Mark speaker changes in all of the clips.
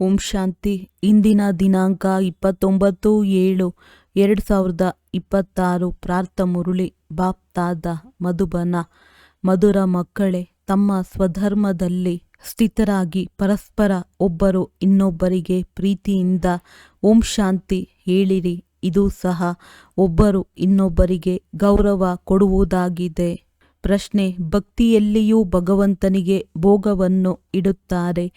Speaker 1: ಓಂ ಶಾಂತಿ. ಇಂದಿನ ದಿನಾಂಕ 29/7/2026. ಪ್ರಾರ್ಥ ಮುರುಳಿ ಬಾಪ್ ತಾದ ಮಧುಬನ. ಮಧುರ ಮಕ್ಕಳೇ, ತಮ್ಮ ಸ್ವಧರ್ಮದಲ್ಲಿ ಸ್ಥಿತರಾಗಿ ಪರಸ್ಪರ ಒಬ್ಬರು ಇನ್ನೊಬ್ಬರಿಗೆ ಪ್ರೀತಿಯಿಂದ ಓಂ ಶಾಂತಿ ಹೇಳಿರಿ. ಇದು ಸಹ ಒಬ್ಬರು ಇನ್ನೊಬ್ಬರಿಗೆ ಗೌರವ ಕೊಡುವುದಾಗಿದೆ. ಪ್ರಶ್ನೆ: ಭಕ್ತಿಯಲ್ಲಿಯೂ ಭಗವಂತನಿಗೆ ಭೋಗವನ್ನು ಇಡುತ್ತಾರೆ.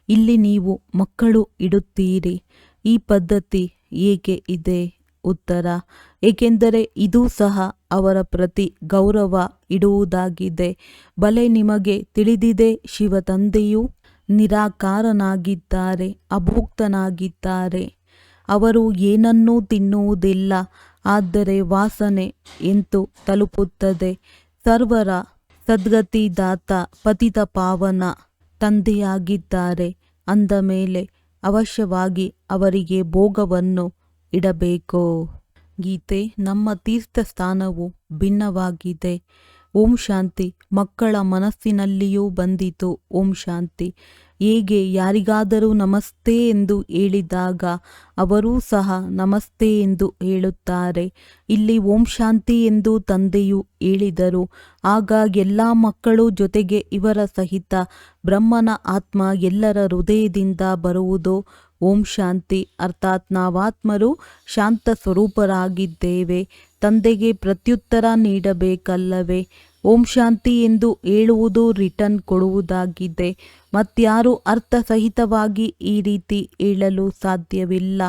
Speaker 1: ಇಲ್ಲಿ ನೀವು ಮಕ್ಕಳು ಇಡುತ್ತೀರಿ. ಈ ಪದ್ಧತಿ ಏಕೆ ಇದೆ? ಉತ್ತರ: ಏಕೆಂದರೆ ಇದು ಸಹ ಅವರ ಪ್ರತಿ ಗೌರವ ಇಡುವುದಾಗಿದೆ. ಬಲೆ ನಿಮಗೆ ತಿಳಿದಿದೆ, ಶಿವ ತಂದೆಯು ನಿರಾಕಾರನಾಗಿದ್ದಾರೆ, ಅಭೋಕ್ತನಾಗಿದ್ದಾರೆ. ಅವರು ಏನನ್ನೂ ತಿನ್ನುವುದಿಲ್ಲ, ಆದರೆ ವಾಸನೆ ಎಂತು ತಲುಪುತ್ತದೆ. ಸರ್ವರ ಸದ್ಗತಿದಾತ ಪತಿತ ಪಾವನ ತಂದೆಯಾಗಿದ್ದಾರೆ. ಅಂದ ಮೇಲೆ ಅವಶ್ಯವಾಗಿ ಅವರಿಗೆ ಭೋಗವನ್ನು ಇಡಬೇಕು. ಗೀತೆ: ನಮ್ಮ ತೀರ್ಥ ಸ್ಥಾನವು ಭಿನ್ನವಾಗಿದೆ. ಓಂ ಶಾಂತಿ. ಮಕ್ಕಳ ಮನಸ್ಸಿನಲ್ಲಿಯೂ ಬಂದಿತು ಓಂ ಶಾಂತಿ. ಹೇಗೆ ಯಾರಿಗಾದರೂ ನಮಸ್ತೆ ಎಂದು ಹೇಳಿದಾಗ ಅವರೂ ಸಹ ನಮಸ್ತೆ ಎಂದು ಹೇಳುತ್ತಾರೆ. ಇಲ್ಲಿ ಓಂ ಶಾಂತಿ ಎಂದು ತಂದೆಯು ಹೇಳಿದರು. ಆಗ ಎಲ್ಲ ಮಕ್ಕಳು ಜೊತೆಗೆ ಇವರ ಸಹಿತ ಬ್ರಹ್ಮನ ಆತ್ಮ ಎಲ್ಲರ ಹೃದಯದಿಂದ ಬರುವುದು ಓಂ ಶಾಂತಿ. ಅರ್ಥಾತ್ ನಾವಾತ್ಮರು ಶಾಂತ ಸ್ವರೂಪರಾಗಿದ್ದೇವೆ. ತಂದೆಗೆ ಪ್ರತ್ಯುತ್ತರ ನೀಡಬೇಕಲ್ಲವೇ? ಓಂ ಶಾಂತಿ ಎಂದು ಹೇಳುವುದು ರಿಟರ್ನ್ ಕೊಡುವುದಾಗಿದೆ. ಮತ್ಯಾರು ಅರ್ಥಸಹಿತವಾಗಿ ಈ ರೀತಿ ಹೇಳಲು ಸಾಧ್ಯವಿಲ್ಲ.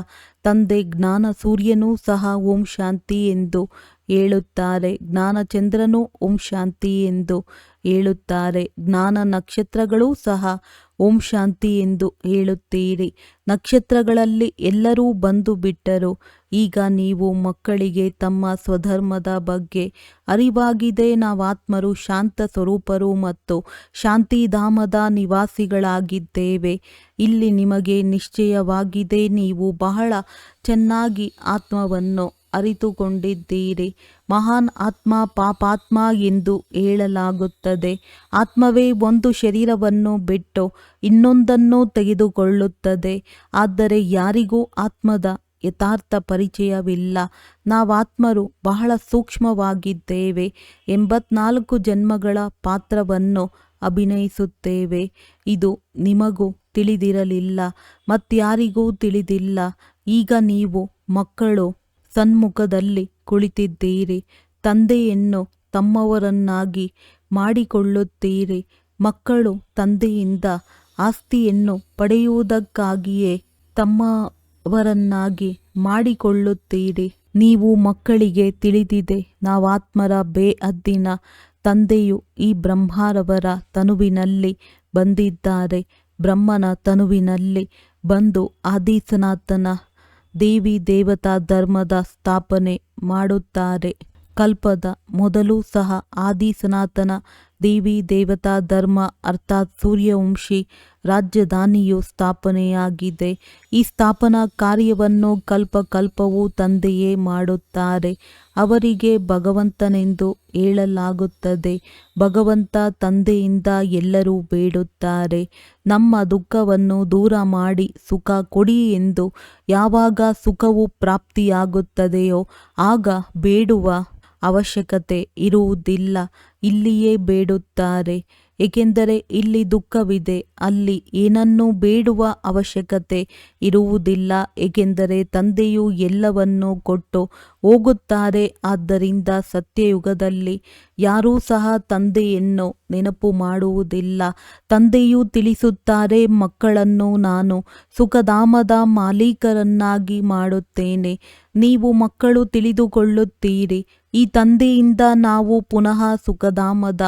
Speaker 1: ತಂದೆ ಜ್ಞಾನ ಸೂರ್ಯನೂ ಸಹ ಓಂ ಶಾಂತಿ ಎಂದು ಹೇಳುತ್ತಾರೆ. ಜ್ಞಾನಚಂದ್ರನೂ ಓಂ ಶಾಂತಿ ಎಂದು ಹೇಳುತ್ತಾರೆ. ಜ್ಞಾನ ನಕ್ಷತ್ರಗಳೂ ಸಹ ಓಂ ಶಾಂತಿ ಎಂದು ಹೇಳುತ್ತೀರಿ. ನಕ್ಷತ್ರಗಳಲ್ಲಿ ಎಲ್ಲರೂ ಬಂದು ಬಿಟ್ಟರು. ಈಗ ನೀವು ಮಕ್ಕಳಿಗೆ ತಮ್ಮ ಸ್ವಧರ್ಮದ ಬಗ್ಗೆ ಅರಿವಾಗಿದೆ. ನಾವಾತ್ಮರು ಶಾಂತ ಸ್ವರೂಪರು ಮತ್ತು ಶಾಂತಿಧಾಮದ ನಿವಾಸಿಗಳಾಗಿದ್ದೇವೆ. ಇಲ್ಲಿ ನಿಮಗೆ ನಿಶ್ಚಯವಾಗಿದೆ. ನೀವು ಬಹಳ ಚೆನ್ನಾಗಿ ಆತ್ಮವನ್ನು ಅರಿತುಕೊಂಡಿದ್ದೀರಿ. ಮಹಾನ್ ಆತ್ಮ, ಪಾಪಾತ್ಮ ಎಂದು ಹೇಳಲಾಗುತ್ತದೆ. ಆತ್ಮವೇ ಒಂದು ಶರೀರವನ್ನು ಬಿಟ್ಟು ಇನ್ನೊಂದನ್ನು ತೆಗೆದುಕೊಳ್ಳುತ್ತದೆ. ಆದರೆ ಯಾರಿಗೂ ಆತ್ಮದ ಯಥಾರ್ಥ ಪರಿಚಯವಿಲ್ಲ. ನಾವಾತ್ಮರು ಬಹಳ ಸೂಕ್ಷ್ಮವಾಗಿದ್ದೇವೆ. 84 ಜನ್ಮಗಳ ಪಾತ್ರವನ್ನು ಅಭಿನಯಿಸುತ್ತೇವೆ. ಇದು ನಿಮಗೂ ತಿಳಿದಿರಲಿಲ್ಲ, ಮತ್ಯಾರಿಗೂ ತಿಳಿದಿಲ್ಲ. ಈಗ ನೀವು ಮಕ್ಕಳು ಸನ್ಮುಖದಲ್ಲಿ ಕುಳಿತಿದ್ದೀರಿ. ತಂದೆಯನ್ನು ತಮ್ಮವರನ್ನಾಗಿ ಮಾಡಿಕೊಳ್ಳುತ್ತೀರಿ. ಮಕ್ಕಳು ತಂದೆಯಿಂದ ಆಸ್ತಿಯನ್ನು ಪಡೆಯುವುದಕ್ಕಾಗಿಯೇ ತಮ್ಮವರನ್ನಾಗಿ ಮಾಡಿಕೊಳ್ಳುತ್ತೀರಿ. ನೀವು ಮಕ್ಕಳಿಗೆ ತಿಳಿದಿದೆ, ನಾವಾತ್ಮರ ಬೇಹದ್ದಿನ ತಂದೆಯು ಈ ಬ್ರಹ್ಮರವರ ತನುವಿನಲ್ಲಿ ಬಂದಿದ್ದಾರೆ. ಬ್ರಹ್ಮನ ತನುವಿನಲ್ಲಿ ಬಂದು ಆದಿ ಸನಾತನ ದೇವಿ ದೇವತಾ ಧರ್ಮದ ಸ್ಥಾಪನೆ ಮಾಡುತ್ತಾರೆ. ಕಲ್ಪದ ಮೊದಲು ಸಹ ಆದಿ ಸನಾತನ ದೇವಿ ದೇವತಾ ಧರ್ಮ ಅರ್ಥಾತ್ ಸೂರ್ಯವಂಶಿ ರಾಜಧಾನಿಯು ಸ್ಥಾಪನೆಯಾಗಿದೆ. ಈ ಸ್ಥಾಪನಾ ಕಾರ್ಯವನ್ನು ಕಲ್ಪವೂ ತಂದೆಯೇ ಮಾಡುತ್ತಾರೆ. ಅವರಿಗೆ ಭಗವಂತನೆಂದು ಹೇಳಲಾಗುತ್ತದೆ. ಭಗವಂತ ತಂದೆಯಿಂದ ಎಲ್ಲರೂ ಬೇಡುತ್ತಾರೆ, ನಮ್ಮ ದುಃಖವನ್ನು ದೂರ ಮಾಡಿ ಸುಖ ಕೊಡಿ ಎಂದು. ಯಾವಾಗ ಸುಖವು ಪ್ರಾಪ್ತಿಯಾಗುತ್ತದೆಯೋ ಆಗ ಬೇಡುವ ಅವಶ್ಯಕತೆ ಇರುವುದಿಲ್ಲ. ಇಲ್ಲಿಯೇ ಬೇಡುತ್ತಾರೆ. ಏಕೆಂದರೆ ಇಲ್ಲಿ ದುಃಖವಿದೆ. ಅಲ್ಲಿ ಏನನ್ನೂ ಬೇಡುವ ಅವಶ್ಯಕತೆ ಇರುವುದಿಲ್ಲ. ಏಕೆಂದರೆ ತಂದೆಯು ಎಲ್ಲವನ್ನೂ ಕೊಟ್ಟು ಹೋಗುತ್ತಾರೆ. ಆದ್ದರಿಂದ ಸತ್ಯಯುಗದಲ್ಲಿ ಯಾರೂ ಸಹ ತಂದೆಯನ್ನು ನೆನಪು ಮಾಡುವುದಿಲ್ಲ. ತಂದೆಯು ತಿಳಿಸುತ್ತಾರೆ, ಮಕ್ಕಳನ್ನು ನಾನು ಸುಖಧಾಮದ ಮಾಲೀಕರನ್ನಾಗಿ ಮಾಡುತ್ತೇನೆ. ನೀವು ಮಕ್ಕಳು ತಿಳಿದುಕೊಳ್ಳುತ್ತೀರಿ, ಈ ತಂದೆಯಿಂದ ನಾವು ಪುನಃ ಸುಖಧಾಮದ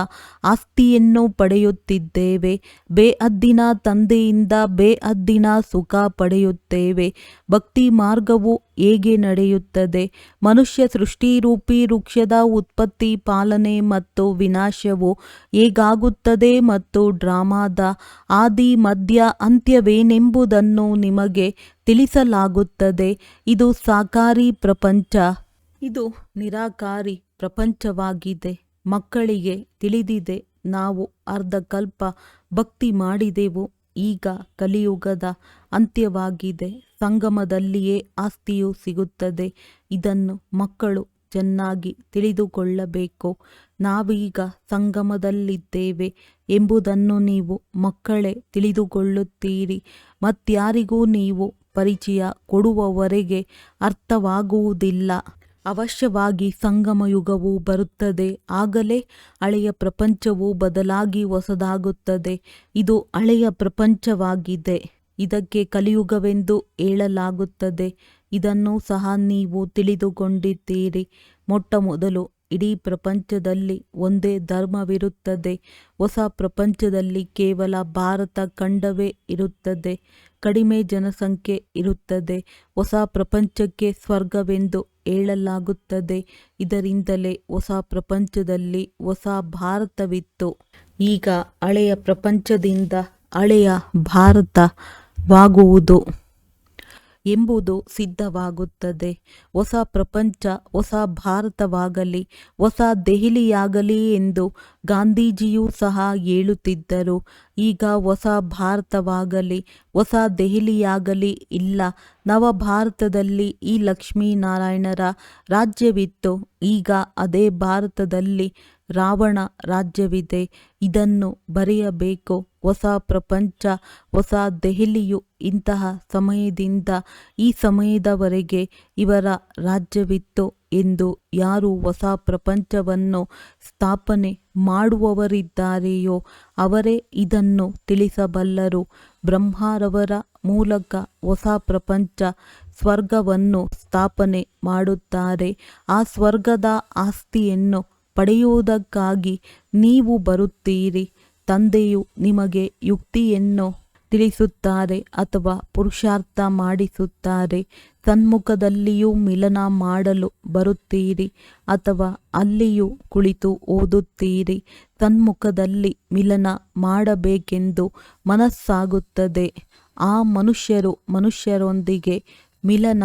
Speaker 1: ಆಸ್ತಿಯನ್ನು ಪಡೆಯುತ್ತಿದ್ದೇವೆ. ಬೇಹದ್ದಿನ ತಂದೆಯಿಂದ ಬೇಹದ್ದಿನ ಸುಖ ಪಡೆಯುತ್ತೇವೆ. ಭಕ್ತಿ ಮಾರ್ಗವು ಹೇಗೆ ನಡೆಯುತ್ತದೆ? ಮನುಷ್ಯ ಸೃಷ್ಟಿರೂಪಿ ವೃಕ್ಷದ ಉತ್ಪತ್ತಿ, ಪಾಲನೆ ಮತ್ತು ವಿನಾಶವು ಹೇಗಾಗುತ್ತದೆ ಮತ್ತು ಡ್ರಾಮಾದ ಆದಿ ಮಧ್ಯ ಅಂತ್ಯವೇನೆಂಬುದನ್ನು ನಿಮಗೆ ತಿಳಿಸಲಾಗುತ್ತದೆ. ಇದು ಸಾಕಾರಿ ಪ್ರಪಂಚ, ಇದು ನಿರಾಕಾರಿ ಪ್ರಪಂಚವಾಗಿದೆ. ಮಕ್ಕಳಿಗೆ ತಿಳಿದಿದೆ, ನಾವು ಅರ್ಧಕಲ್ಪ ಭಕ್ತಿ ಮಾಡಿದೆವು. ಈಗ ಕಲಿಯುಗದ ಅಂತ್ಯವಾಗಿದೆ. ಸಂಗಮದಲ್ಲಿಯೇ ಆಸ್ತಿಯು ಸಿಗುತ್ತದೆ. ಇದನ್ನು ಮಕ್ಕಳು ಚೆನ್ನಾಗಿ ತಿಳಿದುಕೊಳ್ಳಬೇಕು. ನಾವೀಗ ಸಂಗಮದಲ್ಲಿದ್ದೇವೆ ಎಂಬುದನ್ನು ನೀವು ಮಕ್ಕಳೇ ತಿಳಿದುಕೊಳ್ಳುತ್ತೀರಿ. ಮತ್ಯಾರಿಗೂ ನೀವು ಪರಿಚಯ ಕೊಡುವವರೆಗೆ ಅರ್ಥವಾಗುವುದಿಲ್ಲ. ಅವಶ್ಯವಾಗಿ ಸಂಗಮ ಯುಗವು ಬರುತ್ತದೆ. ಆಗಲೇ ಹಳೆಯ ಪ್ರಪಂಚವು ಬದಲಾಗಿ ಹೊಸದಾಗುತ್ತದೆ. ಇದು ಹಳೆಯ ಪ್ರಪಂಚವಾಗಿದೆ. ಇದಕ್ಕೆ ಕಲಿಯುಗವೆಂದು ಹೇಳಲಾಗುತ್ತದೆ. ಇದನ್ನು ಸಹ ನೀವು ತಿಳಿದುಕೊಂಡಿದ್ದೀರಿ. ಮೊಟ್ಟ ಮೊದಲು ಇಡೀ ಪ್ರಪಂಚದಲ್ಲಿ ಒಂದೇ ಧರ್ಮವಿರುತ್ತದೆ. ಹೊಸ ಪ್ರಪಂಚದಲ್ಲಿ ಕೇವಲ ಭಾರತ ಖಂಡವೇ ಇರುತ್ತದೆ. ಕಡಿಮೆ ಜನಸಂಖ್ಯೆ ಇರುತ್ತದೆ. ಹೊಸ ಪ್ರಪಂಚಕ್ಕೆ ಸ್ವರ್ಗವೆಂದು ಹೇಳಲಾಗುತ್ತದೆ. ಇದರಿಂದಲೇ ಹೊಸ ಪ್ರಪಂಚದಲ್ಲಿ ಹೊಸ ಭಾರತವಿತ್ತು. ಈಗ ಹಳೆಯ ಪ್ರಪಂಚದಿಂದ ಹಳೆಯ ಭಾರತವಾಗುವುದು ಎಂಬುದು ಸಿದ್ಧವಾಗುತ್ತದೆ. ಹೊಸ ಪ್ರಪಂಚ ಹೊಸ ಭಾರತವಾಗಲಿ, ಹೊಸ ದೆಹಲಿಯಾಗಲಿ ಎಂದು ಗಾಂಧೀಜಿಯೂ ಸಹ ಹೇಳುತ್ತಿದ್ದರು. ಈಗ ಹೊಸ ಭಾರತವಾಗಲಿ, ಹೊಸ ದೆಹಲಿಯಾಗಲಿ ಇಲ್ಲ. ನವ ಭಾರತದಲ್ಲಿ ಈ ಲಕ್ಷ್ಮೀನಾರಾಯಣರ ರಾಜ್ಯವಿತ್ತು. ಈಗ ಅದೇ ಭಾರತದಲ್ಲಿ ರಾವಣ ರಾಜ್ಯವಿದೆ. ಇದನ್ನು ಬರೆಯಬೇಕು. ಹೊಸ ಪ್ರಪಂಚ ಹೊಸ ದೆಹಲಿಯು ಇಂತಹ ಸಮಯದಿಂದ ಈ ಸಮಯದವರೆಗೆ ಇವರ ರಾಜ್ಯವಿತ್ತು ಎಂದು ಯಾರು ಹೊಸ ಪ್ರಪಂಚವನ್ನು ಸ್ಥಾಪನೆ ಮಾಡುವವರಿದ್ದಾರೆಯೋ ಅವರೇ ಇದನ್ನು ತಿಳಿಸಬಲ್ಲರು. ಬ್ರಹ್ಮರವರ ಮೂಲಕ ಹೊಸ ಪ್ರಪಂಚ ಸ್ವರ್ಗವನ್ನು ಸ್ಥಾಪನೆ ಮಾಡುತ್ತಾರೆ. ಆ ಸ್ವರ್ಗದ ಆಸ್ತಿಯನ್ನು ಪಡೆಯುವುದಕ್ಕಾಗಿ ನೀವು ಬರುತ್ತೀರಿ. ತಂದೆಯು ನಿಮಗೆ ಯುಕ್ತಿಯನ್ನು ತಿಳಿಸುತ್ತಾರೆ ಅಥವಾ ಪುರುಷಾರ್ಥ ಮಾಡಿಸುತ್ತಾರೆ. ಸನ್ಮುಖದಲ್ಲಿಯೂ ಮಿಲನ ಮಾಡಲು ಬರುತ್ತೀರಿ ಅಥವಾ ಅಲ್ಲಿಯೂ ಕುಳಿತು ಓದುತ್ತೀರಿ. ಸನ್ಮುಖದಲ್ಲಿ ಮಿಲನ ಮಾಡಬೇಕೆಂದು ಮನಸ್ಸಾಗುತ್ತದೆ. ಆ ಮನುಷ್ಯರೊಂದಿಗೆ ಮಿಲನ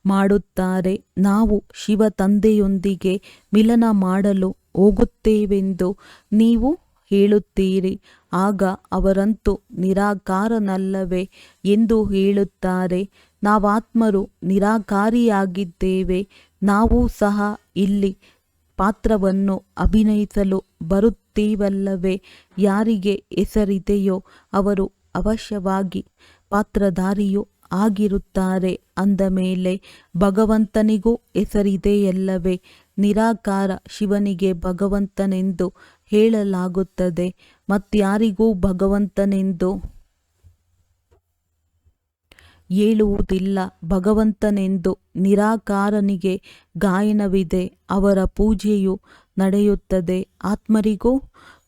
Speaker 1: ಮಾಡುತ್ತಾರೆ. ನಾವು ಶಿವ ತಂದೆಯೊಂದಿಗೆ ಮಿಲನ ಮಾಡಲು ಹೋಗುತ್ತೇವೆಂದು ನೀವು ಹೇಳುತ್ತೀರಿ. ಆಗ ಅವರಂತೂ ನಿರಾಕಾರನಲ್ಲವೇ ಎಂದು ಹೇಳುತ್ತಾರೆ. ನಾವಾತ್ಮರು ನಿರಾಕಾರಿಯಾಗಿದ್ದೇವೆ. ನಾವು ಸಹ ಇಲ್ಲಿ ಪಾತ್ರವನ್ನು ಅಭಿನಯಿಸಲು ಬರುತ್ತೀವಲ್ಲವೇ. ಯಾರಿಗೆ ಹೆಸರಿದೆಯೋ ಅವರು ಅವಶ್ಯವಾಗಿ ಪಾತ್ರಧಾರಿಯೂ ಆಗಿರುತ್ತಾರೆ. ಅಂದ ಮೇಲೆ ಭಗವಂತನಿಗೂ ಹೆಸರಿದೆಯಲ್ಲವೇ. ನಿರಾಕಾರ ಶಿವನಿಗೆ ಭಗವಂತನೆಂದು ಹೇಳಲಾಗುತ್ತದೆ. ಮತ್ಯಾರಿಗೂ ಭಗವಂತನೆಂದು ಹೇಳುವುದಿಲ್ಲ. ಭಗವಂತನೆಂದು ನಿರಾಕಾರನಿಗೆ ಗಾಯನವಿದೆ. ಅವರ ಪೂಜೆಯು ನಡೆಯುತ್ತದೆ. ಆತ್ಮರಿಗೂ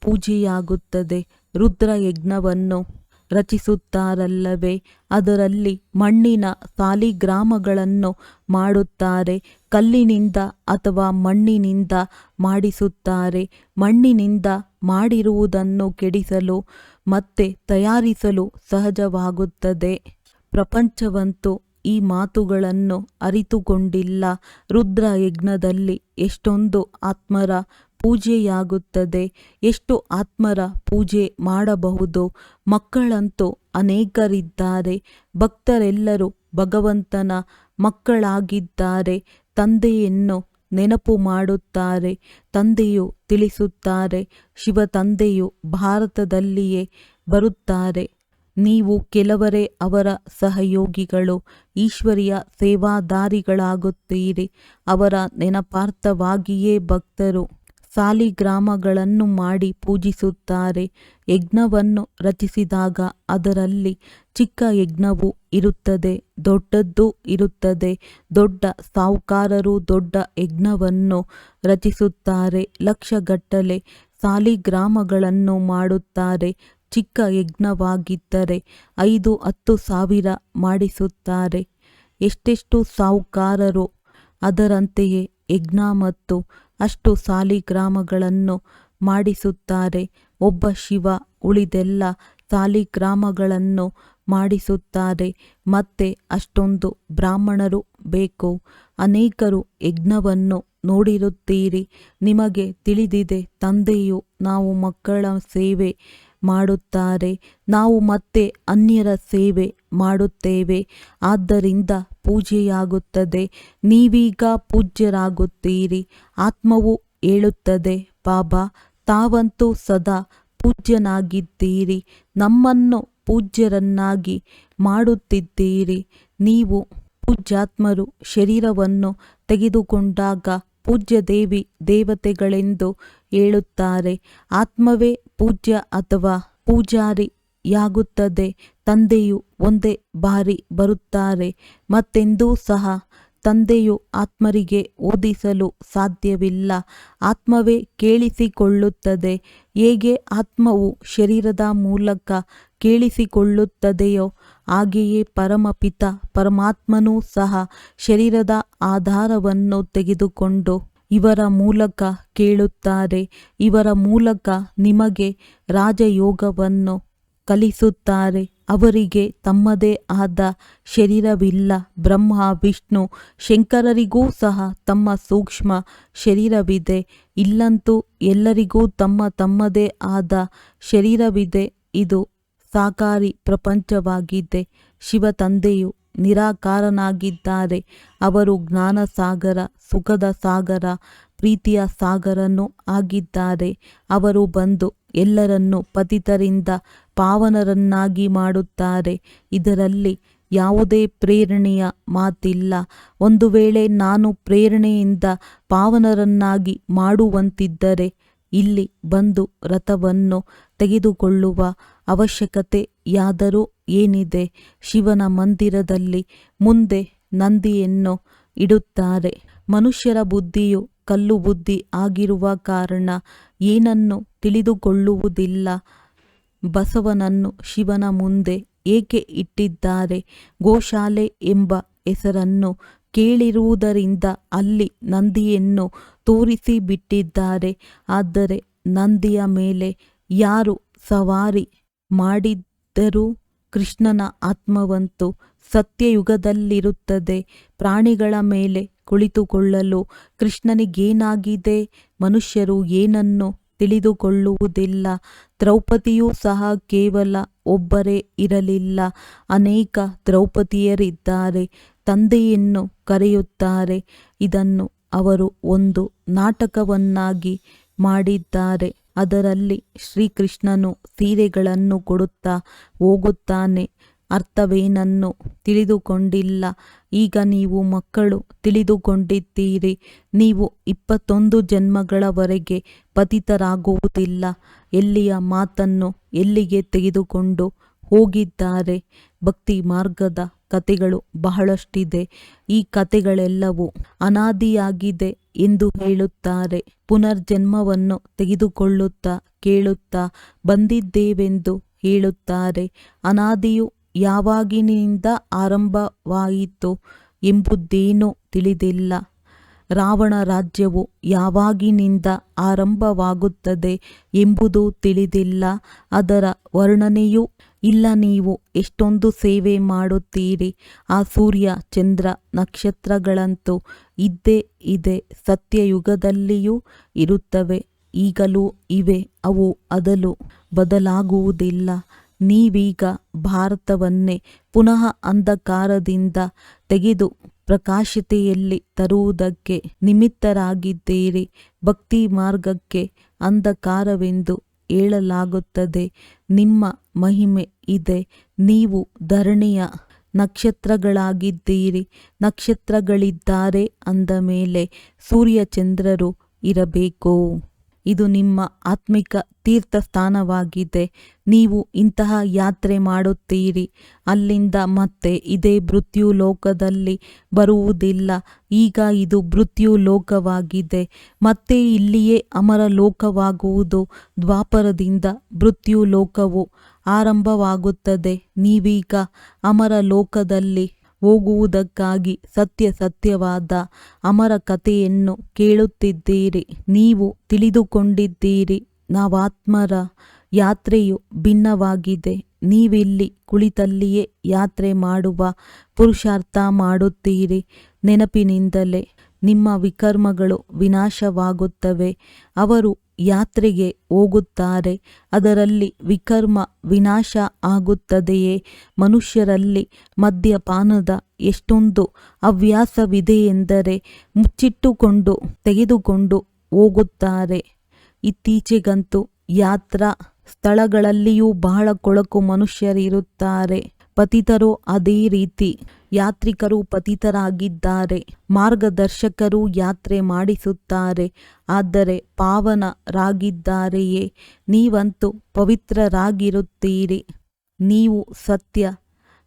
Speaker 1: ಪೂಜೆಯಾಗುತ್ತದೆ. ರುದ್ರ ಯಜ್ಞವನ್ನು ರಚಿಸುತ್ತಾರಲ್ಲವೇ. ಅದರಲ್ಲಿ ಮಣ್ಣಿನ ಸಾಲಿಗ್ರಾಮಗಳನ್ನು ಮಾಡುತ್ತಾರೆ. ಕಲ್ಲಿನಿಂದ ಅಥವಾ ಮಣ್ಣಿನಿಂದ ಮಾಡಿಸುತ್ತಾರೆ. ಮಣ್ಣಿನಿಂದ ಮಾಡಿರುವುದನ್ನು ಕೆಡಿಸಲು ಮತ್ತೆ ತಯಾರಿಸಲು ಸಹಜವಾಗುತ್ತದೆ. ಪ್ರಪಂಚವಂತೂ ಈ ಮಾತುಗಳನ್ನು ಅರಿತುಕೊಂಡಿಲ್ಲ. ರುದ್ರ ಯಜ್ಞದಲ್ಲಿ ಎಷ್ಟೊಂದು ಆತ್ಮರ ಪೂಜೆಯಾಗುತ್ತದೆ. ಎಷ್ಟು ಆತ್ಮರ ಪೂಜೆ ಮಾಡಬಹುದು. ಮಕ್ಕಳಂತೂ ಅನೇಕರಿದ್ದಾರೆ. ಭಕ್ತರೆಲ್ಲರೂ ಭಗವಂತನ ಮಕ್ಕಳಾಗಿದ್ದಾರೆ. ತಂದೆಯನ್ನು ನೆನಪು ಮಾಡುತ್ತಾರೆ. ತಂದೆಯು ತಿಳಿಸುತ್ತಾರೆ. ಶಿವ ತಂದೆಯು ಭಾರತದಲ್ಲಿಯೇ ಬರುತ್ತಾರೆ. ನೀವು ಕೆಲವರೇ ಅವರ ಸಹಯೋಗಿಗಳು. ಈಶ್ವರಿಯ ಸೇವಾದಾರಿಗಳಾಗುತ್ತೀರಿ. ಅವರ ನೆನಪಾರ್ಥವಾಗಿಯೇ ಭಕ್ತರು ಸಾಲಿಗ್ರಾಮಗಳನ್ನು ಮಾಡಿ ಪೂಜಿಸುತ್ತಾರೆ. ಯಜ್ಞವನ್ನು ರಚಿಸಿದಾಗ ಅದರಲ್ಲಿ ಚಿಕ್ಕ ಯಜ್ಞವೂ ಇರುತ್ತದೆ, ದೊಡ್ಡದ್ದೂ ಇರುತ್ತದೆ. ದೊಡ್ಡ ಸಾಹುಕಾರರು ದೊಡ್ಡ ಯಜ್ಞವನ್ನು ರಚಿಸುತ್ತಾರೆ. ಲಕ್ಷಗಟ್ಟಲೆ ಸಾಲಿಗ್ರಾಮಗಳನ್ನು ಮಾಡುತ್ತಾರೆ. ಚಿಕ್ಕ ಯಜ್ಞವಾಗಿದ್ದರೆ 5-10 ಸಾವಿರ ಮಾಡಿಸುತ್ತಾರೆ. ಎಷ್ಟೆಷ್ಟು ಸಾಹುಕಾರರು ಅದರಂತೆಯೇ ಯಜ್ಞ ಮತ್ತು ಅಷ್ಟು ಸಾಲಿಗ್ರಾಮಗಳನ್ನು ಮಾಡಿಸುತ್ತಾರೆ. ಒಬ್ಬ ಶಿವ ಉಳಿದೆಲ್ಲ ಸಾಲಿಗ್ರಾಮಗಳನ್ನು ಮಾಡಿಸುತ್ತಾರೆ. ಮತ್ತೆ ಅಷ್ಟೊಂದು ಬ್ರಾಹ್ಮಣರು ಬೇಕು. ಅನೇಕರು ಯಜ್ಞವನ್ನು ನೋಡಿರುತ್ತೀರಿ. ನಿಮಗೆ ತಿಳಿದಿದೆ. ತಂದೆಯು ನಾವು ಮಕ್ಕಳ ಸೇವೆ ಮಾಡುತ್ತಾರೆ. ನಾವು ಮತ್ತೆ ಅನ್ಯರ ಸೇವೆ ಮಾಡುತ್ತೇವೆ, ಆದ್ದರಿಂದ ಪೂಜೆಯಾಗುತ್ತದೆ. ನೀವೀಗ ಪೂಜ್ಯರಾಗುತ್ತೀರಿ. ಆತ್ಮವು ಹೇಳುತ್ತದೆ, ಬಾಬಾ ತಾವಂತೂ ಸದಾ ಪೂಜ್ಯನಾಗಿದ್ದೀರಿ, ನಮ್ಮನ್ನು ಪೂಜ್ಯರನ್ನಾಗಿ ಮಾಡುತ್ತಿದ್ದೀರಿ. ನೀವು ಪೂಜ್ಯಾತ್ಮರು ಶರೀರವನ್ನು ತೆಗೆದುಕೊಂಡಾಗ ಪೂಜ್ಯ ದೇವಿ ದೇವತೆಗಳೆಂದು ಹೇಳುತ್ತಾರೆ. ಆತ್ಮವೇ ಪೂಜ್ಯ ಅಥವಾ ಪೂಜಾರಿಯಾಗುತ್ತದೆ. ತಂದೆಯು ಒಂದೇ ಬಾರಿ ಬರುತ್ತಾರೆ, ಮತ್ತೆಂದೂ ಸಹ ತಂದೆಯು ಆತ್ಮರಿಗೆ ಓದಿಸಲು ಸಾಧ್ಯವಿಲ್ಲ. ಆತ್ಮವೇ ಕೇಳಿಸಿಕೊಳ್ಳುತ್ತದೆ. ಹೇಗೆ ಆತ್ಮವು ಶರೀರದ ಮೂಲಕ ಕೇಳಿಸಿಕೊಳ್ಳುತ್ತದೆಯೋ ಹಾಗೆಯೇ ಪರಮಪಿತ ಪರಮಾತ್ಮನೂ ಸಹ ಶರೀರದ ಆಧಾರವನ್ನು ತೆಗೆದುಕೊಂಡು ಇವರ ಮೂಲಕ ಕೇಳುತ್ತಾರೆ. ಇವರ ಮೂಲಕ ನಿಮಗೆ ರಾಜಯೋಗವನ್ನು ಕಲಿಸುತ್ತಾರೆ. ಅವರಿಗೆ ತಮ್ಮದೇ ಆದ ಶರೀರವಿಲ್ಲ. ಬ್ರಹ್ಮ ವಿಷ್ಣು ಶಂಕರರಿಗೂ ಸಹ ತಮ್ಮ ಸೂಕ್ಷ್ಮ ಶರೀರವಿದೆ. ಇಲ್ಲಂತೂ ಎಲ್ಲರಿಗೂ ತಮ್ಮದೇ ಆದ ಶರೀರವಿದೆ. ಇದು ಸಾಕಾರಿ ಪ್ರಪಂಚವಾಗಿದೆ. ಶಿವ ತಂದೆಯು ನಿರಾಕಾರನಾಗಿದ್ದಾರೆ. ಅವರು ಜ್ಞಾನ ಸಾಗರ, ಸುಖದ ಸಾಗರ, ಪ್ರೀತಿಯ ಸಾಗರನೂ ಆಗಿದ್ದಾರೆ. ಅವರು ಬಂದು ಎಲ್ಲರನ್ನೂ ಪತಿತರಿಂದ ಪಾವನರನ್ನಾಗಿ ಮಾಡುತ್ತಾರೆ. ಇದರಲ್ಲಿ ಯಾವುದೇ ಪ್ರೇರಣೆಯ ಮಾತಿಲ್ಲ. ಒಂದು ವೇಳೆ ನಾನು ಪ್ರೇರಣೆಯಿಂದ ಪಾವನರನ್ನಾಗಿ ಮಾಡುವಂತಿದ್ದರೆ ಇಲ್ಲಿ ಬಂದು ರಥವನ್ನು ತೆಗೆದುಕೊಳ್ಳುವ ಅವಶ್ಯಕತೆಯಾದರೂ ಏನಿದೆ? ಶಿವನ ಮಂದಿರದಲ್ಲಿ ಮುಂದೆ ನಂದಿಯನ್ನು ಇಡುತ್ತಾರೆ. ಮನುಷ್ಯರ ಬುದ್ಧಿಯು ಕಲ್ಲು ಬುದ್ಧಿ ಆಗಿರುವ ಕಾರಣ ಏನನ್ನು ತಿಳಿದುಕೊಳ್ಳುವುದಿಲ್ಲ. ಬಸವನನ್ನು ಶಿವನ ಮುಂದೆ ಏಕೆ ಇಟ್ಟಿದ್ದಾರೆ? ಗೋಶಾಲೆ ಎಂಬ ಹೆಸರನ್ನು ಕೇಳಿರುವುದರಿಂದ ಅಲ್ಲಿ ನಂದಿಯನ್ನು ತೋರಿಸಿ ಬಿಟ್ಟಿದ್ದಾರೆ. ಆದರೆ ನಂದಿಯ ಮೇಲೆ ಯಾರು ಸವಾರಿ ಮಾಡಿದ್ದರೂ ಕೃಷ್ಣನ ಆತ್ಮವಂತೂ ಸತ್ಯಯುಗದಲ್ಲಿರುತ್ತದೆ. ಪ್ರಾಣಿಗಳ ಮೇಲೆ ಕುಳಿತುಕೊಳ್ಳಲು ಕೃಷ್ಣನಿಗೇನಾಗಿದೆ? ಮನುಷ್ಯರು ಏನನ್ನು ತಿಳಿದುಕೊಳ್ಳುವುದಿಲ್ಲ. ದ್ರೌಪದಿಯೂ ಸಹ ಕೇವಲ ಒಬ್ಬರೇ ಇರಲಿಲ್ಲ, ಅನೇಕ ದ್ರೌಪದಿಯರಿದ್ದಾರೆ. ತಂದೆಯನ್ನು ಕರೆಯುತ್ತಾರೆ. ಇದನ್ನು ಅವರು ಒಂದು ನಾಟಕವನ್ನಾಗಿ ಮಾಡಿದ್ದಾರೆ. ಅದರಲ್ಲಿ ಶ್ರೀಕೃಷ್ಣನು ಸೀರೆಗಳನ್ನು ಕೊಡುತ್ತಾ ಹೋಗುತ್ತಾನೆ. ಅರ್ಥವೇನನ್ನು ತಿಳಿದುಕೊಂಡಿಲ್ಲ. ಈಗ ನೀವು ಮಕ್ಕಳು ತಿಳಿದುಕೊಂಡಿದ್ದೀರಿ. ನೀವು 21 ಜನ್ಮಗಳವರೆಗೆ ಪತಿತರಾಗುವುದಿಲ್ಲ. ಎಲ್ಲಿಯ ಮಾತನ್ನು ಎಲ್ಲಿಗೆ ತೆಗೆದುಕೊಂಡು ಹೋಗಿದ್ದಾರೆ? ಭಕ್ತಿ ಮಾರ್ಗದ ಕಥೆಗಳು ಬಹಳಷ್ಟಿದೆ. ಈ ಕಥೆಗಳೆಲ್ಲವೂ ಅನಾದಿಯಾಗಿದೆ ಎಂದು ಹೇಳುತ್ತಾರೆ. ಪುನರ್ಜನ್ಮವನ್ನು ತೆಗೆದುಕೊಳ್ಳುತ್ತಾ ಕೇಳುತ್ತಾ ಬಂದಿದ್ದೇವೆಂದು ಹೇಳುತ್ತಾರೆ. ಅನಾದಿಯು ಯಾವಾಗಿನಿಂದ ಆರಂಭವಾಯಿತು ಎಂಬುದೇನೂ ತಿಳಿದಿಲ್ಲ. ರಾವಣ ರಾಜ್ಯವು ಯಾವಾಗಿನಿಂದ ಆರಂಭವಾಗುತ್ತದೆ ಎಂಬುದು ತಿಳಿದಿಲ್ಲ. ಅದರ ವರ್ಣನೆಯೂ ಇಲ್ಲ. ನೀವು ಎಷ್ಟೊಂದು ಸೇವೆ ಮಾಡುತ್ತೀರಿ. ಆ ಸೂರ್ಯ ಚಂದ್ರ ನಕ್ಷತ್ರಗಳಂತೂ ಇದ್ದೇ ಇದೆ. ಸತ್ಯಯುಗದಲ್ಲಿಯೂ ಇರುತ್ತವೆ, ಈಗಲೂ ಇವೆ. ಅವು ಅದಲು ಬದಲಾಗುವುದಿಲ್ಲ. ನೀವೀಗ ಭಾರತವನ್ನೇ ಪುನಃ ಅಂಧಕಾರದಿಂದ ತೆಗೆದು ಪ್ರಕಾಶತೆಯಲ್ಲಿ ತರುವುದಕ್ಕೆ ನಿಮಿತ್ತರಾಗಿದ್ದೀರಿ. ಭಕ್ತಿ ಮಾರ್ಗಕ್ಕೆ ಅಂಧಕಾರವೆಂದು ಹೇಳಲಾಗುತ್ತದೆ. ನಿಮ್ಮ ಮಹಿಮೆ ಇದೆ. ನೀವು ಧರಣಿಯ ನಕ್ಷತ್ರಗಳಾಗಿದ್ದೀರಿ. ನಕ್ಷತ್ರಗಳಿದ್ದಾರೆ ಅಂದ ಮೇಲೆ ಸೂರ್ಯಚಂದ್ರರು ಇರಬೇಕು. ಇದು ನಿಮ್ಮ ಆತ್ಮಿಕ ತೀರ್ಥಸ್ಥಾನವಾಗಿದೆ. ನೀವು ಇಂತಹ ಯಾತ್ರೆ ಮಾಡುತ್ತೀರಿ. ಅಲ್ಲಿಂದ ಮತ್ತೆ ಇದೇ ಮೃತ್ಯು ಲೋಕದಲ್ಲಿ ಬರುವುದಿಲ್ಲ. ಈಗ ಇದು ಮೃತ್ಯು ಲೋಕವಾಗಿದೆ. ಮತ್ತೆ ಇಲ್ಲಿಯೇ ಅಮರ ಲೋಕವಾಗುವುದು. ದ್ವಾಪರದಿಂದ ಮೃತ್ಯು ಲೋಕವು ಆರಂಭವಾಗುತ್ತದೆ. ನೀವೀಗ ಅಮರ ಲೋಕದಲ್ಲಿ ಹೋಗುವುದಕ್ಕಾಗಿ ಸತ್ಯವಾದ ಅಮರ ಕಥೆಯನ್ನು ಕೇಳುತ್ತಿದ್ದೀರಿ. ನೀವು ತಿಳಿದುಕೊಂಡಿದ್ದೀರಿ, ನಾವಾತ್ಮರ ಯಾತ್ರೆಯು ಭಿನ್ನವಾಗಿದೆ. ನೀವಿಲ್ಲಿ ಕುಳಿತಲ್ಲಿಯೇ ಯಾತ್ರೆ ಮಾಡುವ ಪುರುಷಾರ್ಥ ಮಾಡುತ್ತೀರಿ. ನೆನಪಿನಿಂದಲೇ ನಿಮ್ಮ ವಿಕರ್ಮಗಳು ವಿನಾಶವಾಗುತ್ತವೆ. ಅವರು ಯಾತ್ರೆಗೆ ಹೋಗುತ್ತಾರೆ. ಅದರಲ್ಲಿ ವಿಕರ್ಮ ವಿನಾಶ ಆಗುತ್ತದೆಯೇ? ಮನುಷ್ಯರಲ್ಲಿ ಮದ್ಯಪಾನದ ಎಷ್ಟೊಂದು ಹವ್ಯಾಸವಿದೆಯೆಂದರೆ ಮುಚ್ಚಿಟ್ಟುಕೊಂಡು ತೆಗೆದುಕೊಂಡು ಹೋಗುತ್ತಾರೆ. ಇತ್ತೀಚೆಗಂತೂ ಯಾತ್ರಾ ಸ್ಥಳಗಳಲ್ಲಿಯೂ ಬಹಳ ಕೊಳಕು ಮನುಷ್ಯರಿರುತ್ತಾರೆ. ಪತಿತರು ಅದೇ ರೀತಿ. ಯಾತ್ರಿಕರು ಪತಿತರಾಗಿದ್ದಾರೆ. ಮಾರ್ಗದರ್ಶಕರು ಯಾತ್ರೆ ಮಾಡಿಸುತ್ತಾರೆ. ಆದರೆ ಪಾವನರಾಗಿದ್ದಾರೆಯೇ? ನೀವಂತೂ ಪವಿತ್ರರಾಗಿರುತ್ತೀರಿ. ನೀವು ಸತ್ಯ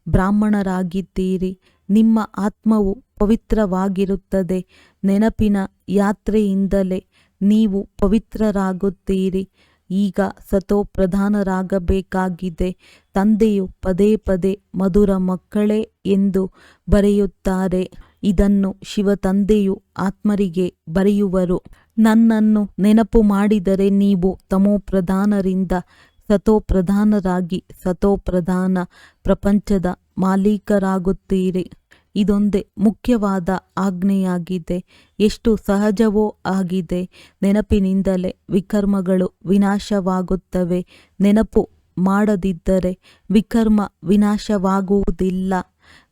Speaker 1: ಬ್ರಾಹ್ಮಣರಾಗಿದ್ದೀರಿ. ನಿಮ್ಮ ಆತ್ಮವು ಪವಿತ್ರವಾಗಿರುತ್ತದೆ. ನೆನಪಿನ ಯಾತ್ರೆಯಿಂದಲೇ ನೀವು ಪವಿತ್ರರಾಗುತ್ತೀರಿ. ಈಗ ಸತೋಪ್ರಧಾನರಾಗಬೇಕಾಗಿದೆ. ತಂದೆಯು ಪದೇ ಪದೇ ಮಧುರ ಮಕ್ಕಳೇ ಎಂದು ಬರೆಯುತ್ತಾರೆ. ಇದನ್ನು ಶಿವತಂದೆಯು ಆತ್ಮರಿಗೆ ಬರೆಯುವರು. ನನ್ನನ್ನು ನೆನಪು ಮಾಡಿದರೆ ನೀವು ತಮೋಪ್ರಧಾನರಿಂದ ಸತೋಪ್ರಧಾನರಾಗಿ ಸತೋಪ್ರಧಾನ ಪ್ರಪಂಚದ ಮಾಲೀಕರಾಗುತ್ತೀರಿ. ಇದೊಂದೇ ಮುಖ್ಯವಾದ ಆಜ್ಞೆಯಾಗಿದೆ. ಎಷ್ಟು ಸಹಜವೂ ಆಗಿದೆ. ನೆನಪಿನಿಂದಲೇ ವಿಕರ್ಮಗಳು ವಿನಾಶವಾಗುತ್ತವೆ. ನೆನಪು ಮಾಡದಿದ್ದರೆ ವಿಕರ್ಮ ವಿನಾಶವಾಗುವುದಿಲ್ಲ.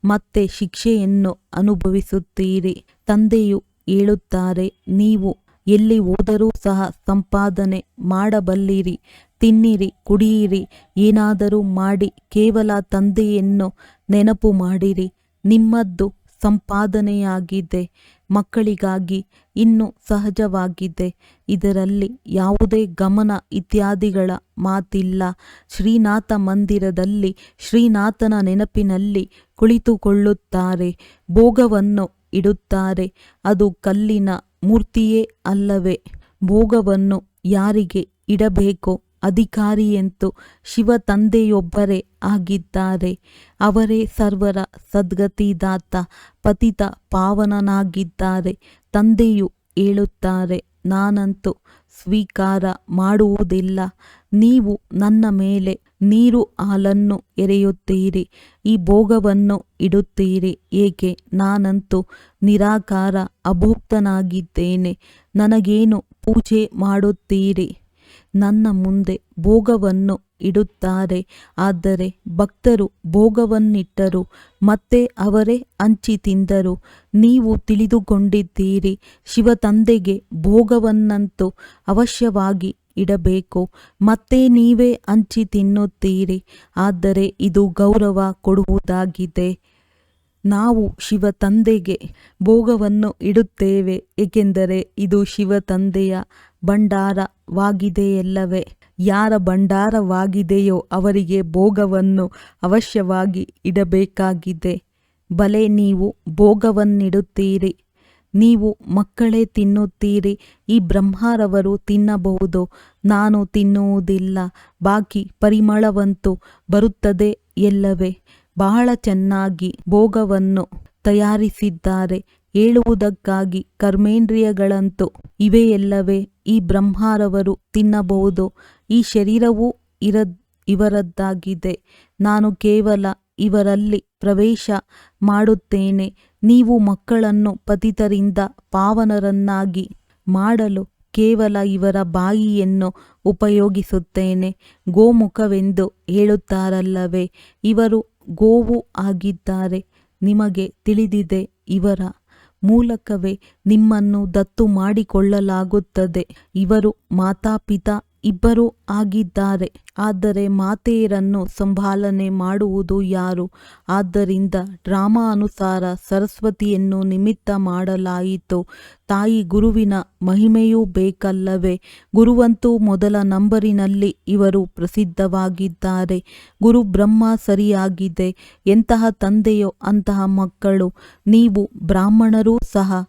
Speaker 1: ಮತ್ತೆ ಶಿಕ್ಷೆಯನ್ನು ಅನುಭವಿಸುತ್ತೀರಿ. ತಂದೆಯು ಹೇಳುತ್ತಾರೆ, ನೀವು ಎಲ್ಲಿ ಹೋದರೂ ಸಹ ಸಂಪಾದನೆ ಮಾಡಬಲ್ಲಿರಿ. ತಿನ್ನಿರಿ, ಕುಡಿಯಿರಿ, ಏನಾದರೂ ಮಾಡಿ ಕೇವಲ ತಂದೆಯನ್ನು ನೆನಪು ಮಾಡಿರಿ. ನಿಮ್ಮದ್ದು ಸಂಪಾದನೆಯಾಗಿದೆ. ಮಕ್ಕಳಿಗಾಗಿ ಇನ್ನೂ ಸಹಜವಾಗಿದೆ. ಇದರಲ್ಲಿ ಯಾವುದೇ ಗಮನ ಇತ್ಯಾದಿಗಳ ಮಾತಿಲ್ಲ. ಶ್ರೀನಾಥ ಮಂದಿರದಲ್ಲಿ ಶ್ರೀನಾಥನ ನೆನಪಿನಲ್ಲಿ ಕುಳಿತುಕೊಳ್ಳುತ್ತಾರೆ. ಭೋಗವನ್ನು ಇಡುತ್ತಾರೆ. ಅದು ಕಲ್ಲಿನ ಮೂರ್ತಿಯೇ ಅಲ್ಲವೇ? ಭೋಗವನ್ನು ಯಾರಿಗೆ ಇಡಬೇಕೋ ಅಧಿಕಾರಿಯಂತೂ ಶಿವತಂದೆಯೊಬ್ಬರೇ ಆಗಿದ್ದಾರೆ. ಅವರೇ ಸರ್ವರ ಸದ್ಗತಿದಾತ, ಪತಿತ ಪಾವನನಾಗಿದ್ದಾರೆ. ತಂದೆಯು ಹೇಳುತ್ತಾರೆ, ನಾನಂತೂ ಸ್ವೀಕಾರ ಮಾಡುವುದಿಲ್ಲ. ನೀವು ನನ್ನ ಮೇಲೆ ನೀರು ಹಾಲನ್ನು ಎರೆಯುತ್ತೀರಿ. ಈ ಭೋಗವನ್ನು ಇಡುತ್ತೀರಿ. ಏಕೆ? ನಾನಂತೂ ನಿರಾಕಾರ ಅಭೋಕ್ತನಾಗಿದ್ದೇನೆ. ನನಗೇನು ಪೂಜೆ ಮಾಡುತ್ತೀರಿ? ನನ್ನ ಮುಂದೆ ಭೋಗವನ್ನು ಇಡುತ್ತಾರೆ. ಆದರೆ ಭಕ್ತರು ಭೋಗವನ್ನಿಟ್ಟರು ಮತ್ತೆ ಅವರೇ ಹಂಚಿ ತಿಂದರು. ನೀವು ತಿಳಿದುಕೊಂಡಿದ್ದೀರಿ, ಶಿವತಂದೆಗೆ ಭೋಗವನ್ನಂತೂ ಅವಶ್ಯವಾಗಿ ಇಡಬೇಕು. ಮತ್ತೆ ನೀವೇ ಹಂಚಿ ತಿನ್ನುತ್ತೀರಿ. ಆದರೆ ಇದು ಗೌರವ ಕೊಡುವುದಾಗಿದೆ. ನಾವು ಶಿವತಂದೆಗೆ ಭೋಗವನ್ನು ಇಡುತ್ತೇವೆ, ಏಕೆಂದರೆ ಇದು ಶಿವತಂದೆಯ ಭಂಡಾರವಾಗಿದೆಯಲ್ಲವೇ? ಯಾರ ಭಂಡಾರವಾಗಿದೆಯೋ ಅವರಿಗೆ ಭೋಗವನ್ನು ಅವಶ್ಯವಾಗಿ ಇಡಬೇಕಾಗಿದೆ. ಬಲೆ ನೀವು ಭೋಗವನ್ನಿಡುತ್ತೀರಿ. ನೀವು ಮಕ್ಕಳೇ ತಿನ್ನುತ್ತೀರಿ. ಈ ಬ್ರಹ್ಮರವರು ತಿನ್ನಬಹುದು, ನಾನು ತಿನ್ನುವುದಿಲ್ಲ. ಬಾಕಿ ಪರಿಮಳವಂತೂ ಬರುತ್ತದೆ ಎಲ್ಲವೇ? ಬಹಳ ಚೆನ್ನಾಗಿ ಭೋಗವನ್ನು ತಯಾರಿಸಿದ್ದಾರೆ. ಹೇಳುವುದಕ್ಕಾಗಿ ಕರ್ಮೇಂದ್ರಿಯಗಳಂತೂ ಇವೆಯಲ್ಲವೇ? ಈ ಬ್ರಹ್ಮರವರು ತಿನ್ನಬಹುದು. ಈ ಶರೀರವೂ ಇವರದ್ದಾಗಿದೆ. ನಾನು ಕೇವಲ ಇವರಲ್ಲಿ ಪ್ರವೇಶ ಮಾಡುತ್ತೇನೆ. ನೀವು ಮಕ್ಕಳನ್ನು ಪತಿತರಿಂದ ಪಾವನರನ್ನಾಗಿ ಮಾಡಲು ಕೇವಲ ಇವರ ಬಾಯಿಯನ್ನು ಉಪಯೋಗಿಸುತ್ತೇನೆ. ಗೋಮುಖವೆಂದು ಹೇಳುತ್ತಾರಲ್ಲವೇ? ಇವರು ಗೋವು ಆಗಿದ್ದಾರೆ. ನಿಮಗೆ ತಿಳಿದಿದೆ, ಇವರ ಮೂಲಕವೇ ನಿಮ್ಮನ್ನು ದತ್ತು ಮಾಡಿಕೊಳ್ಳಲಾಗುತ್ತದೆ. ಇವರು ಮಾತಾಪಿತಾ ಇಬ್ಬರೂ ಆಗಿದ್ದಾರೆ. ಆದರೆ ಮಾತೆಯರನ್ನು ಸಂಭಾಲನೆ ಮಾಡುವುದು ಯಾರು? ಆದ್ದರಿಂದ ಡ್ರಾಮಾ ಅನುಸಾರ ಸರಸ್ವತಿಯನ್ನು ನಿಮಿತ್ತ ಮಾಡಲಾಯಿತು. ತಾಯಿ ಗುರುವಿನ ಮಹಿಮೆಯೂ ಬೇಕಲ್ಲವೇ? ಗುರುವಂತೂ ಮೊದಲ ನಂಬರಿನಲ್ಲಿ ಇವರು ಪ್ರಸಿದ್ಧವಾಗಿದ್ದಾರೆ. ಗುರು ಬ್ರಹ್ಮ ಸರಿಯಾಗಿದೆ. ಎಂತಹ ತಂದೆಯೋ ಅಂತಹ ಮಕ್ಕಳು. ನೀವು ಬ್ರಾಹ್ಮಣರೂ ಸಹ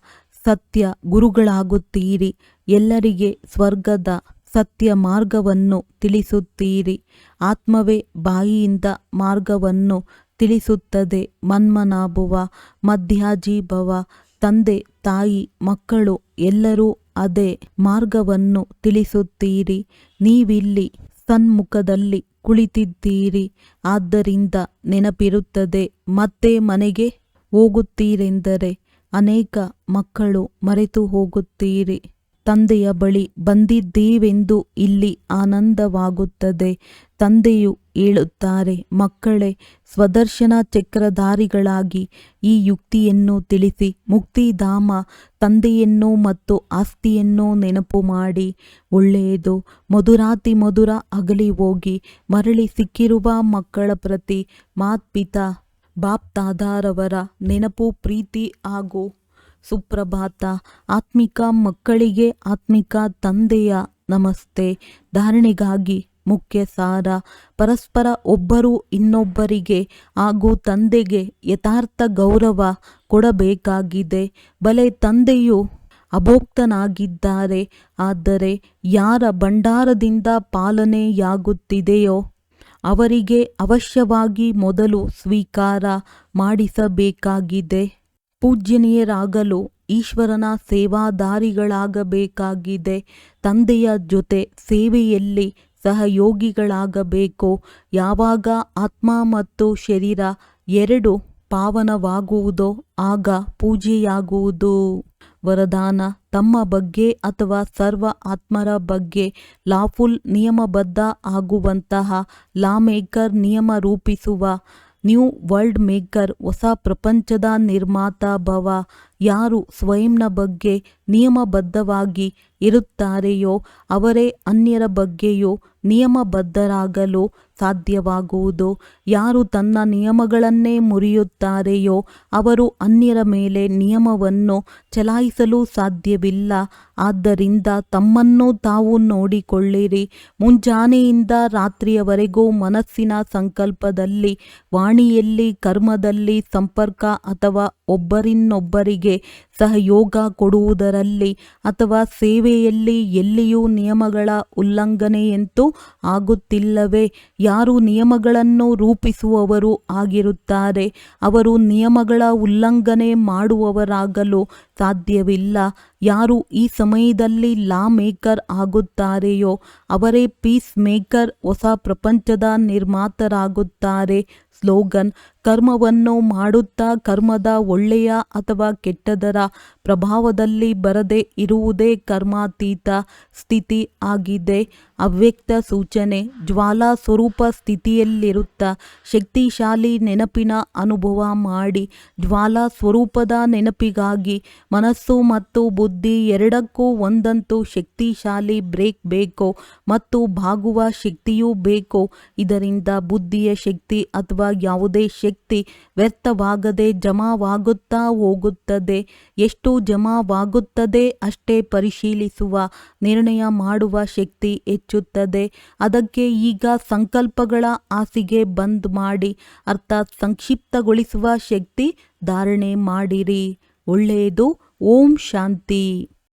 Speaker 1: ಸತ್ಯ ಗುರುಗಳಾಗುತ್ತೀರಿ. ಎಲ್ಲರಿಗೆ ಸ್ವರ್ಗದ ಸತ್ಯ ಮಾರ್ಗವನ್ನು ತಿಳಿಸುತ್ತೀರಿ. ಆತ್ಮವೇ ಬಾಯಿಯಿಂದ ಮಾರ್ಗವನ್ನು ತಿಳಿಸುತ್ತದೆ. ಮನ್ಮನಾಭವ, ಮಧ್ಯಾಜೀಭವ. ತಂದೆ ತಾಯಿ ಮಕ್ಕಳು ಎಲ್ಲರೂ ಅದೇ ಮಾರ್ಗವನ್ನು ತಿಳಿಸುತ್ತೀರಿ. ನೀವಿಲ್ಲಿ ಸನ್ಮುಖದಲ್ಲಿ ಕುಳಿತಿದ್ದೀರಿ. ಆದ್ದರಿಂದ ನೆನಪಿರುತ್ತದೆ. ಮತ್ತೆ ಮನೆಗೆ ಹೋಗುತ್ತೀರೆಂದರೆ ಅನೇಕ ಮಕ್ಕಳು ಮರೆತು ಹೋಗುತ್ತೀರಿ. ತಂದೆಯ ಬಳಿ ಬಂದಿದ್ದೇವೆಂದು ಇಲ್ಲಿ ಆನಂದವಾಗುತ್ತದೆ. ತಂದೆಯು ಹೇಳುತ್ತಾರೆ, ಮಕ್ಕಳೇ, ಸ್ವದರ್ಶನ ಚಕ್ರಧಾರಿಗಳಾಗಿ ಈ ಯುಕ್ತಿಯನ್ನು ತಿಳಿಸಿ ಮುಕ್ತಿಧಾಮ ತಂದೆಯನ್ನು ಮತ್ತು ಆಸ್ತಿಯನ್ನು ನೆನಪು ಮಾಡಿ. ಒಳ್ಳೆಯದು. ಮಧುರಾತಿ ಮಧುರ ಅಗಲಿ ಹೋಗಿ ಮರಳಿ ಸಿಕ್ಕಿರುವ ಮಕ್ಕಳ ಪ್ರತಿ ಮಾತ್ಪಿತಾ ಬಾಪ್ದಾದಾರವರ ನೆನಪು, ಪ್ರೀತಿ ಹಾಗೂ ಸುಪ್ರಭಾತ. ಆತ್ಮಿಕ ಮಕ್ಕಳಿಗೆ ಆತ್ಮಿಕ ತಂದೆಯ ನಮಸ್ತೆ. ಧಾರಣೆಗಾಗಿ ಮುಖ್ಯ ಸಾರ: ಪರಸ್ಪರ ಒಬ್ಬರು ಇನ್ನೊಬ್ಬರಿಗೆ ಹಾಗೂ ತಂದೆಗೆ ಯಥಾರ್ಥ ಗೌರವ ಕೊಡಬೇಕಾಗಿದೆ. ಬಲೆ ತಂದೆಯು ಅಭೋಕ್ತನಾಗಿದ್ದಾರೆ. ಆದರೆ ಯಾರ ಭಂಡಾರದಿಂದ ಪಾಲನೆಯಾಗುತ್ತಿದೆಯೋ ಅವರಿಗೆ ಅವಶ್ಯವಾಗಿ ಮೊದಲು ಸ್ವೀಕಾರ ಮಾಡಿಸಬೇಕಾಗಿದೆ. ಪೂಜ್ಯನೀಯರಾಗಲು ಈಶ್ವರನ ಸೇವಾದಾರಿಗಳಾಗಬೇಕಾಗಿದೆ. ತಂದೆಯ ಜೊತೆ ಸೇವೆಯಲ್ಲಿ ಸಹಯೋಗಿಗಳಾಗಬೇಕು. ಯಾವಾಗ ಆತ್ಮ ಮತ್ತು ಶರೀರ ಎರಡು ಪಾವನವಾಗುವುದೋ ಆಗ ಪೂಜೆಯಾಗುವುದು. ವರದಾನ: ತಮ್ಮ ಬಗ್ಗೆ ಅಥವಾ ಸರ್ವ ಆತ್ಮರ ಬಗ್ಗೆ ಲಾಫುಲ್ ನಿಯಮಬದ್ಧ ಆಗುವಂತಹ ಲಾ ಮೇಕರ್, ನಿಯಮ ರೂಪಿಸುವ ನ್ಯೂ ವರ್ಲ್ಡ್ ಮೇಕರ್, ಹೊಸ ಪ್ರಪಂಚದ ನಿರ್ಮಾತ ಭವ. ಯಾರು ಸ್ವಯಂನ ಬಗ್ಗೆ ನಿಯಮಬದ್ಧವಾಗಿ ಇರುತ್ತಾರೆಯೋ ಅವರೇ ಅನ್ಯರ ಬಗ್ಗೆಯೂ ನಿಯಮಬದ್ಧರಾಗಲು ಸಾಧ್ಯವಾಗುವುದು. ಯಾರು ತನ್ನ ನಿಯಮಗಳನ್ನೇ ಮುರಿಯುತ್ತಾರೆಯೋ ಅವರು ಅನ್ಯರ ಮೇಲೆ ನಿಯಮವನ್ನು ಚಲಾಯಿಸಲು ಸಾಧ್ಯವಿಲ್ಲ. ಆದ್ದರಿಂದ ತಮ್ಮನ್ನು ತಾವು ನೋಡಿಕೊಳ್ಳಿರಿ. ಮುಂಜಾನೆಯಿಂದ ರಾತ್ರಿಯವರೆಗೂ ಮನಸ್ಸಿನ ಸಂಕಲ್ಪದಲ್ಲಿ, ವಾಣಿಯಲ್ಲಿ, ಕರ್ಮದಲ್ಲಿ, ಸಂಪರ್ಕ ಅಥವಾ ಒಬ್ಬರಿನ್ನೊಬ್ಬರಿಗೆ ಸಹಯೋಗ ಕೊಡುವುದರಲ್ಲಿ ಅಥವಾ ಸೇವೆಯಲ್ಲಿ ಎಲ್ಲಿಯೂ ನಿಯಮಗಳ ಉಲ್ಲಂಘನೆಯಂತೂ ಆಗುತ್ತಿಲ್ಲವೇ? ಯಾರು ನಿಯಮಗಳನ್ನು ರೂಪಿಸುವವರು ಆಗಿರುತ್ತಾರೆ ಅವರು ನಿಯಮಗಳ ಉಲ್ಲಂಘನೆ ಮಾಡುವವರಾಗಲು ಸಾಧ್ಯವಿಲ್ಲ. ಯಾರು ಈ ಸಮಯದಲ್ಲಿ ಲಾ ಮೇಕರ್ ಆಗುತ್ತಾರೆಯೋ ಅವರೇ ಪೀಸ್ ಮೇಕರ್, ಹೊಸ ಪ್ರಪಂಚದ ನಿರ್ಮಾತರಾಗುತ್ತಾರೆ. ಸ್ಲೋಗನ್: ಕರ್ಮವನ್ನು ಮಾಡುತ್ತಾ ಕರ್ಮದ ಒಳ್ಳೆಯ ಅಥವಾ ಕೆಟ್ಟದರ ಪ್ರಭಾವದಲ್ಲಿ ಬರದೆ ಇರುವುದೇ ಕರ್ಮಾತೀತ ಸ್ಥಿತಿ ಆಗಿದೆ. ಅವ್ಯಕ್ತ ಸೂಚನೆ: ಜ್ವಾಲಾ ಸ್ವರೂಪ ಸ್ಥಿತಿಯಲ್ಲಿರುತ್ತಾ ಶಕ್ತಿಶಾಲಿ ನೆನಪಿನ ಅನುಭವ ಮಾಡಿ. ಜ್ವಾಲಾ ಸ್ವರೂಪದ ನೆನಪಿಗಾಗಿ ಮನಸ್ಸು ಮತ್ತು ಬುದ್ಧಿ ಎರಡಕ್ಕೂ ಒಂದಂತೂ ಶಕ್ತಿಶಾಲಿ ಬ್ರೇಕ್ ಬೇಕು ಮತ್ತು ಬಾಗುವ ಶಕ್ತಿಯೂ ಬೇಕು. ಇದರಿಂದ ಬುದ್ಧಿಯ ಶಕ್ತಿ ಅಥವಾ ಯಾವುದೇ ಶಕ್ತಿ ವ್ಯರ್ಥವಾಗದೆ ಜಮಾವಾಗುತ್ತಾ ಹೋಗುತ್ತದೆ. ಎಷ್ಟು ಜಮಾವಾಗುತ್ತದೆ ಅಷ್ಟೇ ಪರಿಶೀಲಿಸುವ, ನಿರ್ಣಯ ಮಾಡುವ ಶಕ್ತಿ ಹೆಚ್ಚುತ್ತದೆ. ಅದಕ್ಕೆ ಈಗ ಸಂಕಲ್ಪಗಳ ಹಾಸಿಗೆ ಬಂದ್ ಮಾಡಿ, ಅರ್ಥಾತ್ ಸಂಕ್ಷಿಪ್ತಗೊಳಿಸುವ ಶಕ್ತಿ ಧಾರಣೆ ಮಾಡಿರಿ. ಒಳ್ಳೆಯದು. ಓಂ ಶಾಂತಿ.